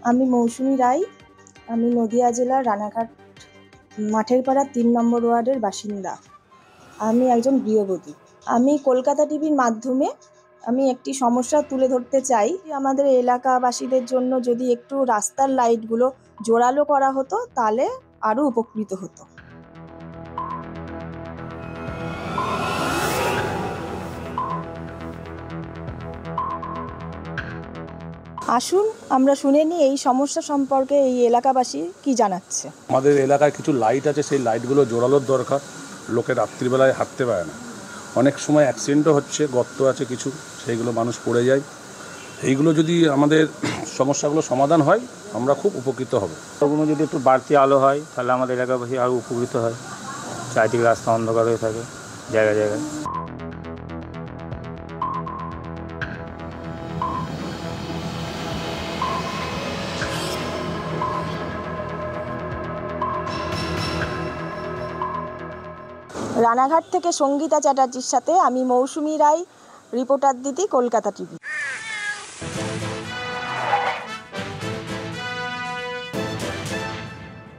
আমি মৌসুমী রায়। আমি নদিয়া জেলার রানাঘাট মাঠের পাড়া ৩ নম্বর ওয়ার্ডের বাসিন্দা। আমি একজন গৃহবধূ। আমি কলকাতা টিভির মাধ্যমে আমি একটি সমস্যা তুলে ধরতে চাই। আমাদের এলাকাবাসীদের জন্য যদি একটু রাস্তার লাইটগুলো জোরালো করা হতো তাহলে আরও উপকৃত হতো। আসুন আমরা শুনে নিই এই সমস্যা সম্পর্কে এই এলাকাবাসী কি জানাচ্ছে। আমাদের এলাকায় কিছু লাইট আছে, সেই লাইটগুলো জোরালোর দরকার। লোকে রাত্রিবেলায় হাঁটতে পারে না, অনেক সময় অ্যাক্সিডেন্টও হচ্ছে, গর্ত আছে কিছু, সেইগুলো মানুষ পড়ে যায়। এইগুলো যদি আমাদের সমস্যাগুলো সমাধান হয় আমরা খুব উপকৃত হব। ওগুলো যদি একটু বাড়তি আলো হয় তাহলে আমাদের এলাকাবাসী আরও উপকৃত হয়। চারিদিকে রাস্তা অন্ধকার হয়ে থাকে জায়গায় জায়গায়। রানাঘাট থেকে সঙ্গীতা চ্যাটার্জির সাথে আমি মৌসুমী রায়, রিপোর্টার দিদি, কলকাতা টিভি।